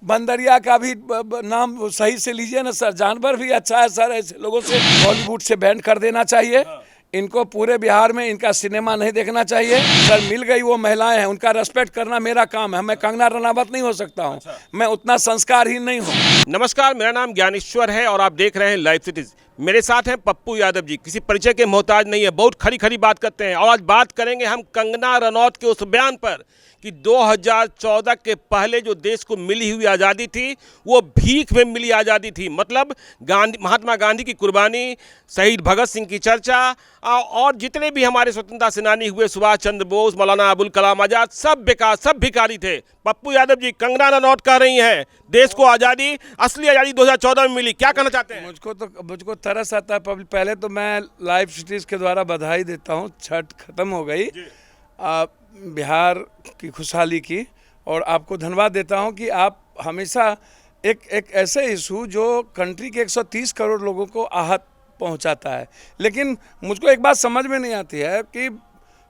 बंदरिया का भी नाम सही से लीजिए ना सर। जानवर भी अच्छा है सर। ऐसे लोगों से बॉलीवुड से बैन कर देना चाहिए। इनको पूरे बिहार में इनका सिनेमा नहीं देखना चाहिए सर। मिल गई वो महिलाएं हैं, उनका रेस्पेक्ट करना मेरा काम है। मैं कंगना रनावत नहीं हो सकता हूँ। मैं उतना संस्कारहीन नहीं हूँ। नमस्कार, मेरा नाम ज्ञानेश्वर है और आप देख रहे हैं लाइव सिटीज। मेरे साथ हैं पप्पू यादव जी। किसी परिचय के मोहताज नहीं है, बहुत खरी खरी बात करते हैं। और आज बात करेंगे हम कंगना रनौत के उस बयान पर कि 2014 के पहले जो देश को मिली हुई आज़ादी थी वो भीख में मिली आज़ादी थी। मतलब महात्मा गांधी की कुर्बानी, शहीद भगत सिंह की चर्चा और जितने भी हमारे स्वतंत्रता सेनानी हुए, सुभाष चंद्र बोस, मौलाना अबुल कलाम आज़ाद, सब बेकार, सब भिखारी थे। पप्पू यादव जी, कंगना रनौत कह रही हैं देश को आज़ादी, असली आज़ादी 2014 में मिली। क्या कहना चाहते हैं? मुझको तरस आता है। पहले तो मैं लाइव सिटीज के द्वारा बधाई देता हूँ। छठ खत्म हो गई बिहार की खुशहाली की, और आपको धन्यवाद देता हूं कि आप हमेशा एक ऐसे इशू जो कंट्री के 130 करोड़ लोगों को आहत पहुंचाता है। लेकिन मुझको एक बात समझ में नहीं आती है कि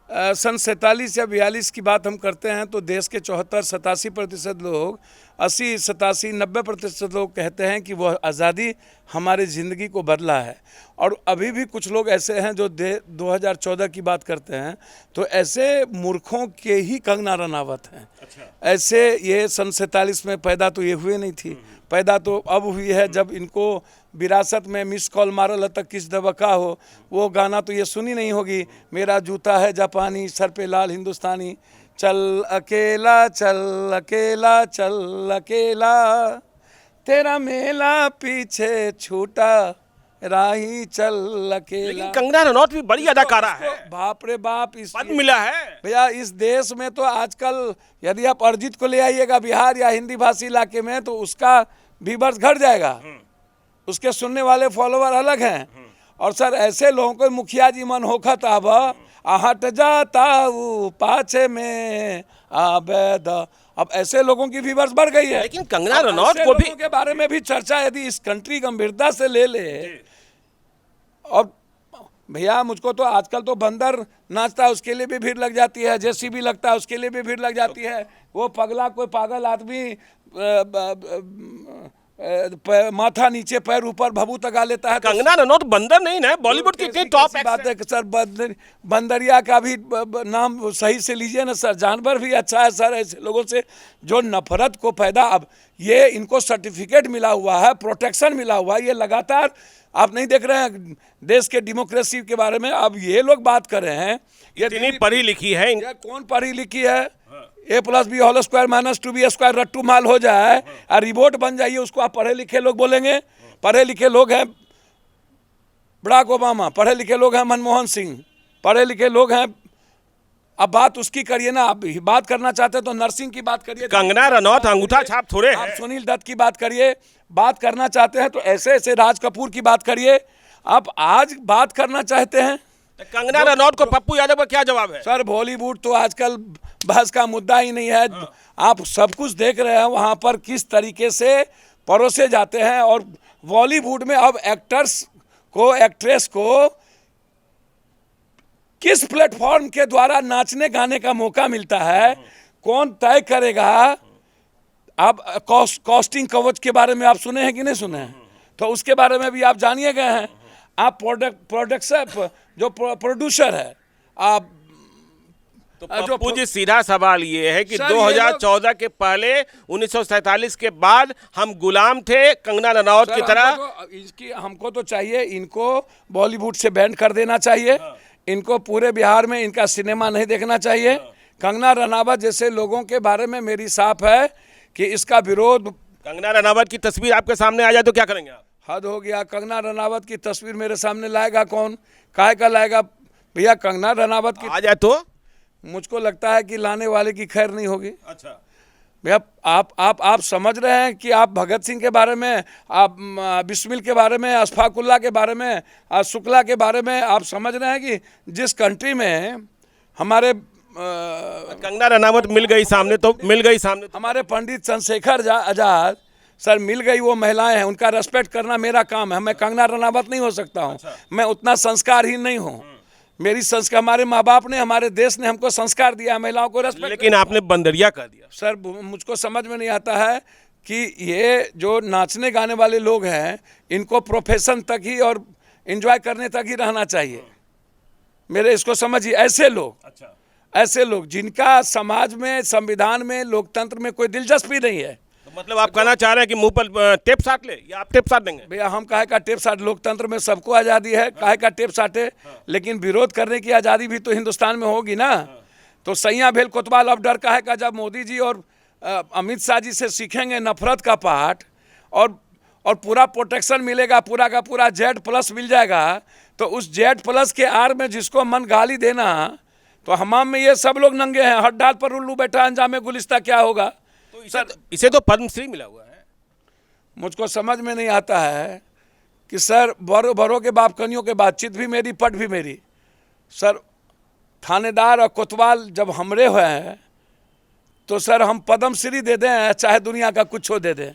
सन 47 या 42 की बात हम करते हैं तो देश के 74-87% लोग, 80-87-90% लोग कहते हैं कि वह आज़ादी हमारी ज़िंदगी को बदला है। और अभी भी कुछ लोग ऐसे हैं जो 2014 की बात करते हैं। तो ऐसे मूर्खों के ही कंगना रनावत हैं। ऐसे ये सन 47 में पैदा तो ये हुए नहीं थी। पैदा तो अब हुई है जब इनको विरासत में मिस कॉल मारल तक किस दबका हो। वो गाना तो ये सुनी नहीं होगी, मेरा जूता है जापानी, सर पे लाल हिंदुस्तानी, चल अकेला चल अकेला चल अकेला, तेरा मेला पीछे छूटा, राही चल अकेला। लेकिन कंगना रनौत भी बड़ी अदाकारा है। बाप रे बाप, पद मिला है भैया। इस देश में तो आजकल यदि आप अरिजीत को ले आइएगा बिहार या हिंदी भाषी इलाके में तो उसका व्यूअर्स घट जाएगा। उसके सुनने वाले फॉलोवर अलग हैं। और सर ऐसे लोगों को मुखिया जी मन होखत आब हट जाता पाछे में आबेद। अब ऐसे लोगों की व्यूअर्स बढ़ गई है। लेकिन कंगना रनौत को भी के बारे में भी चर्चा यदि इस कंट्री गंभीरता से ले ले। और भैया मुझको तो आजकल तो बंदर नाचता है उसके लिए भी भीड़ लग जाती है, जेसीबी लगता है उसके लिए भी भीड़ लग जाती है। वो पगला कोई पागल आदमी माथा नीचे पैर ऊपर भभू तगा लेता है। कंगना रनौत बंदर नहीं ना, बॉलीवुड की इतनी टॉप बात है सर। बंदरिया का भी नाम सही से लीजिए ना सर। जानवर भी अच्छा है सर। ऐसे लोगों से जो नफरत को पैदा, अब ये इनको सर्टिफिकेट मिला हुआ है, प्रोटेक्शन मिला हुआ है। ये लगातार आप नहीं देख रहे हैं देश के डेमोक्रेसी के बारे में। अब ये लोग बात कर रहे हैं, ये इतनी पढ़ी लिखी है। कौन पढ़ी लिखी है? A+B² - रट्टू माल हो जाए और रिपोर्ट बन जाइए, उसको आप पढ़े लिखे लोग बोलेंगे। पढ़े लिखे लोग हैं बराक ओबामा, पढ़े लिखे लोग हैं मनमोहन सिंह, पढ़े लिखे लोग हैं। अब बात उसकी करिए ना। आप बात करना चाहते हैं तो नरसिंह की बात करिए। कंगना रनौत अंगूठा छाप थोड़े आप सुनील दत्त की बात करिए। बात करना चाहते हैं तो ऐसे ऐसे राज कपूर की बात करिए। आप आज बात करना चाहते हैं कंगना रनौत को पप्पू यादव का क्या जवाब है? सर बॉलीवुड तो आजकल बहस का मुद्दा ही नहीं है। आप सब कुछ देख रहे हैं वहाँ पर किस तरीके से परोसे जाते हैं। और बॉलीवुड में अब एक्टर्स को, एक्ट्रेस को किस प्लेटफॉर्म के द्वारा नाचने गाने का मौका मिलता है, कौन तय करेगा? आप कॉस्टिंग कवच के बारे में आप सुने हैं कि नहीं सुने हैं? तो उसके बारे में भी आप जानिए गए हैं। आप प्रोडक्शन जो प्रोड्यूसर है आप तो पप्पू जी, सीधा सवाल ये है कि 2014 के पहले 1947 के बाद हम गुलाम थे कंगना रनौत की तरह। इसकी हमको तो चाहिए, इनको बॉलीवुड से बैन कर देना चाहिए। इनको पूरे बिहार में इनका सिनेमा नहीं देखना चाहिए। कंगना रनावत जैसे लोगों के बारे में मेरी साफ है कि इसका विरोध। कंगना रनावत की तस्वीर आपके सामने आ जाए तो क्या करेंगे आप? हद हो गया। कंगना रनावत की तस्वीर मेरे सामने लाएगा कौन? काहे का लाएगा भैया? कंगना रनावत की आ जाए तो मुझको लगता है कि लाने वाले की खैर नहीं होगी। अच्छा भैया, आप समझ रहे हैं कि आप भगत सिंह के बारे में, आप बिस्मिल के बारे में, अशफाकुल्ला के बारे में, शुक्ला के बारे में आप समझ रहे हैं कि जिस कंट्री में हमारे कंगना रनावत मिल गई सामने तो हमारे पंडित चंद्रशेखर आजाद सर मिल गई वो महिलाएं हैं, उनका रेस्पेक्ट करना मेरा काम है। मैं कंगना रनावत नहीं हो सकता हूँ। मैं उतना संस्कारहीन नहीं हूँ। मेरी संस्कार, हमारे माँ बाप ने, हमारे देश ने हमको संस्कार दिया, महिलाओं को रेस्पेक्ट। लेकिन आपने बंदरिया कर दिया सर। मुझको समझ में नहीं आता है कि ये जो नाचने गाने वाले लोग हैं इनको प्रोफेशन तक ही और एंजॉय करने तक ही रहना चाहिए। मेरे इसको समझिए, ऐसे लोग, अच्छा, ऐसे लोग जिनका समाज में, संविधान में, लोकतंत्र में कोई दिलचस्पी नहीं है। तो मतलब आप कहना चाह रहे हैं कि मुंह पर टेप साट ले, या आप टेप साट देंगे? भैया हम काहे का टेप साट, लोकतंत्र में सबको आज़ादी है, काहे का टेप साटे, लेकिन विरोध करने की आज़ादी भी तो हिंदुस्तान में होगी ना। तो सैया भेल कोतवाल, अब डर काहे का, जब मोदी जी और अमित शाह जी से सीखेंगे नफरत का पाठ और पूरा प्रोटेक्शन मिलेगा, पूरा का पूरा Z+ मिल जाएगा, तो उस Z+ के आड़ में जिसको मन गाली देना, तो हमाम में ये सब लोग नंगे हैं, हर डाल पर उल्लू बैठा, अंजामे गुलिस्ता क्या होगा। तो इसे तो पद्मश्री मिला हुआ है। मुझको समझ में नहीं आता है कि सर बड़ों के बाप कनियों के बातचीत भी मेरी, पट भी मेरी। सर थानेदार और कोतवाल जब हमरे हुए हैं तो सर हम पद्मश्री दे दें, चाहे दुनिया का कुछ हो दे दें।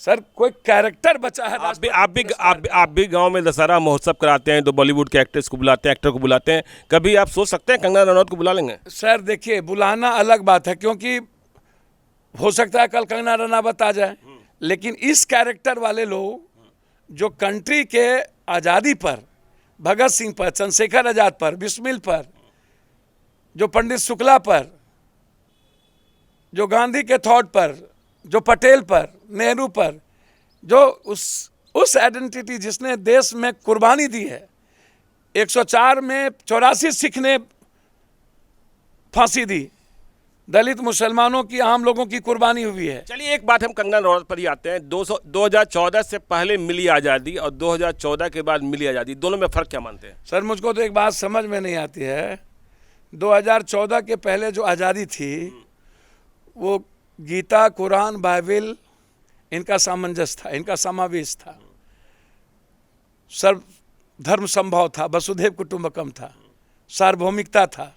सर कोई कैरेक्टर बचा है। आप भी गांव में दशहरा महोत्सव कराते हैं, तो बॉलीवुड के एक्ट्रेस को बुलाते हैं, एक्टर को बुलाते हैं, कभी आप सोच सकते हैं कंगना रनौत को बुला लेंगे? सर देखिए, बुलाना अलग बात है, क्योंकि हो सकता है कल कंगना रनावत आ जाए, लेकिन इस कैरेक्टर वाले लोग जो कंट्री के आज़ादी पर, भगत सिंह पर, चंद्रशेखर आज़ाद पर, बिस्मिल पर, जो पंडित शुक्ला पर, जो गांधी के थॉट पर, जो पटेल पर, नेहरू पर, जो उस आइडेंटिटी जिसने देश में कुर्बानी दी है। 104 में 84 सिख ने फांसी दी, दलित मुसलमानों की, आम लोगों की कुर्बानी हुई है। चलिए एक बात हम कंगना रनौत पर ही आते हैं। 2014 से पहले मिली आज़ादी और 2014 के बाद मिली आज़ादी, दोनों में फ़र्क क्या मानते हैं? सर मुझको तो एक बात समझ में नहीं आती है, 2014 के पहले जो आज़ादी थी वो गीता, कुरान, बाइबिल, इनका सामंजस्य था, इनका समावेश था, सर्व धर्म संभव था, वसुधैव कुटुंबकम था, सार्वभौमिकता था,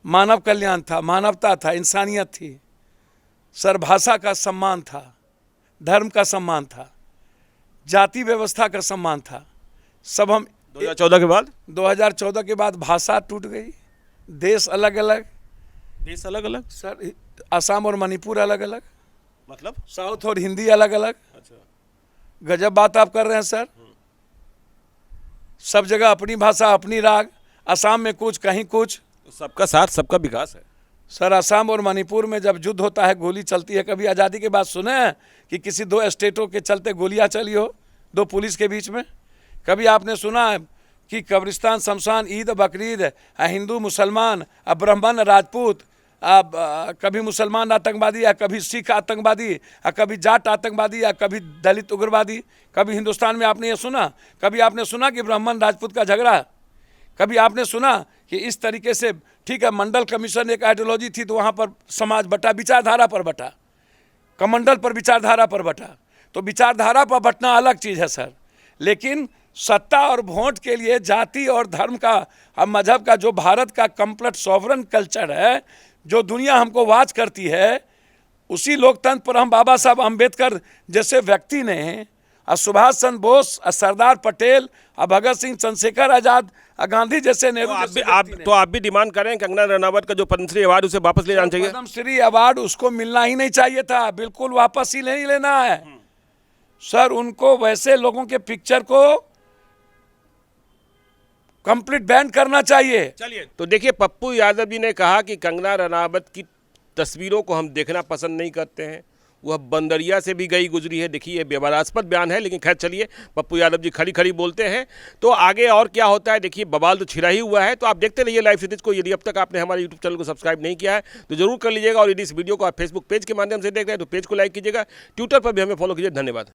मानव कल्याण था, मानवता था, इंसानियत थी, सर भाषा का सम्मान था, धर्म का सम्मान था, जाति व्यवस्था का सम्मान था। सब हम 2014 के बाद भाषा टूट गई, देश अलग अलग, देश अलग अलग सर असम और मणिपुर अलग अलग, मतलब साउथ और हिंदी अलग अलग। अच्छा, गजब बात आप कर रहे हैं सर। सब जगह अपनी भाषा, अपनी राग, असम में कुछ, कहीं कुछ। तो सबका साथ सबका विकास है सर। असम और मणिपुर में जब युद्ध होता है, गोली चलती है, कभी आज़ादी के बाद सुने हैं कि किसी दो स्टेटों के चलते गोलियां चली हो, दो पुलिस के बीच में? कभी आपने सुना है कि कब्रिस्तान, शमशान, ईद, बकरीद, हिंदू मुसलमान, ब्राह्मण राजपूत, कभी मुसलमान आतंकवादी, या कभी सिख आतंकवादी, या कभी जाट आतंकवादी, या कभी दलित उग्रवादी? कभी हिंदुस्तान में आपने ये सुना? कभी आपने सुना कि ब्राह्मण राजपूत का झगड़ा? कभी आपने सुना कि इस तरीके से? ठीक है, मंडल कमीशन एक आइडियोलॉजी थी, तो वहाँ पर समाज बटा, विचारधारा पर बटा, कमंडल पर विचारधारा पर बटा। तो विचारधारा पर बटना अलग चीज़ है सर, लेकिन सत्ता और वोट के लिए जाति और धर्म का, अब मजहब का, जो भारत का कंप्लीट सॉवरन कल्चर है, जो दुनिया हमको वाच करती है, उसी लोकतंत्र पर हम बाबा साहब अम्बेडकर जैसे व्यक्ति ने, सुभाष चंद्र बोस, सरदार पटेल, भगत सिंह, चंद्रशेखर आज़ाद, गांधी जैसे, नेहरू तो आप भी डिमांड करें कंगना रनावत का जो पद्मश्री अवार्ड उसे वापस ले जाना चाहिए? पद्मश्री अवार्ड उसको मिलना ही नहीं चाहिए था, बिल्कुल वापस ही नहीं लेना है सर। उनको वैसे लोगों के पिक्चर को कंप्लीट बैन करना चाहिए। चलिए, तो देखिए पप्पू यादव जी ने कहा कि कंगना रनावत की तस्वीरों को हम देखना पसंद नहीं करते हैं, वह बंदरिया से भी गई गुजरी है। देखिए, विवादास्पद बयान है, लेकिन खैर चलिए, पप्पू यादव जी खड़ी खड़ी बोलते हैं। तो आगे और क्या होता है देखिए, बवाल तो छिड़ा ही हुआ है। तो आप देखते रहिए लाइव सिटीज को। यदि अब तक आपने हमारे यूट्यूब चैनल को सब्सक्राइब नहीं किया है तो जरूर कर लीजिएगा, और यदि इस वीडियो को आप फेसबुक पेज के माध्यम से देख रहे हैं तो पेज को लाइक कीजिएगा, ट्विटर पर भी हमें फॉलो कीजिए। धन्यवाद।